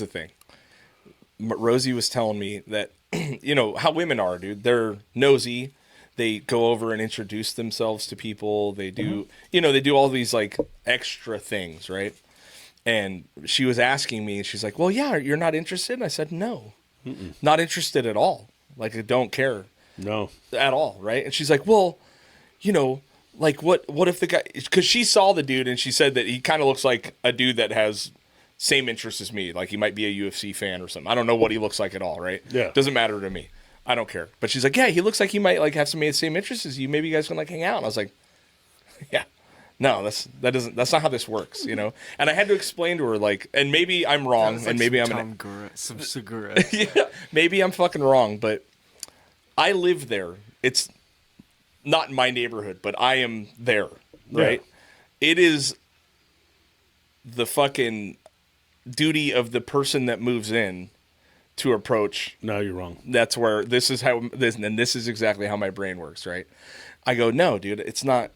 the thing. Rosie was telling me that, you know, how women are, dude. They're nosy. They go over and introduce themselves to people. They do, you know, they do all these like extra things, right? And she was asking me, and she's like, well, yeah, you're not interested? And I said, no, not interested at all. Like, I don't care. No. At all, right? And she's like, well, you know, like what if the guy, because she saw the dude and she said that he kind of looks like a dude that has same interests as me. Like he might be a UFC fan or something. I don't know what he looks like at all, right? Yeah. Doesn't matter to me. I don't care. But she's like, yeah, he looks like he might like have some of the same interests as you. Maybe you guys can like hang out. And I was like, yeah. No, that's not how this works, you know. And I had to explain to her, like, and maybe I'm wrong, Like and maybe I'm some cigarette. yeah, maybe I'm fucking wrong, but I live there. It's not in my neighborhood, but I am there, right? Yeah. It is the fucking duty of the person that moves in to approach. No, you're wrong. That's where this is exactly how my brain works, right? I go, no, dude, it's not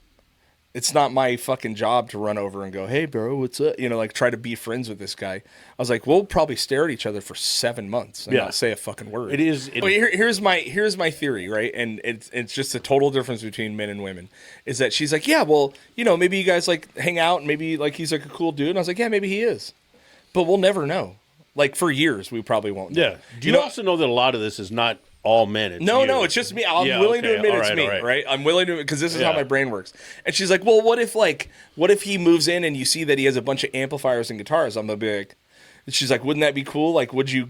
my fucking job to run over and go, hey, bro, what's up? You know, like try to be friends with this guy. I was like, we'll probably stare at each other for 7 months and not say a fucking word. Here's my theory, right? And it's just a total difference between men and women. Is that she's like, yeah, well, you know, maybe you guys like hang out and maybe like he's like a cool dude. And I was like, yeah, maybe he is. But we'll never know. Like for years, we probably won't know. Yeah. Do you also know that a lot of this is not all men? It's no, you. It's just me. I'm willing to admit it's me, right? I'm willing to, because this is how my brain works. And she's like, well, what if he moves in and you see that he has a bunch of amplifiers and guitars? I'm going to be like, and she's like, wouldn't that be cool? Like, would you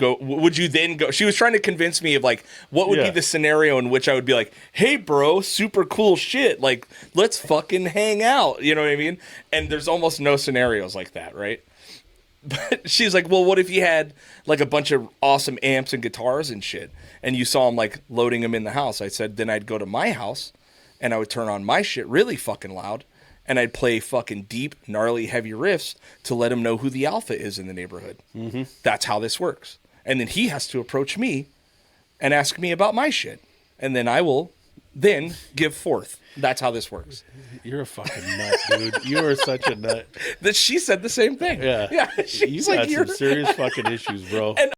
then go? She was trying to convince me of like, what would be the scenario in which I would be like, hey, bro, super cool shit. Like, let's fucking hang out. You know what I mean? And there's almost no scenarios like that, right? But she's like, well, what if you had like a bunch of awesome amps and guitars and shit, and you saw him like loading them in the house? I said, then I'd go to my house and I would turn on my shit really fucking loud and I'd play fucking deep, gnarly, heavy riffs to let him know who the alpha is in the neighborhood. Mm-hmm. That's how this works. And then he has to approach me and ask me about my shit. And then I will then give forth. That's how this works. You're a fucking nut, dude. You are such a nut. That she said the same thing. Yeah. Yeah. You got some serious fucking issues, bro. And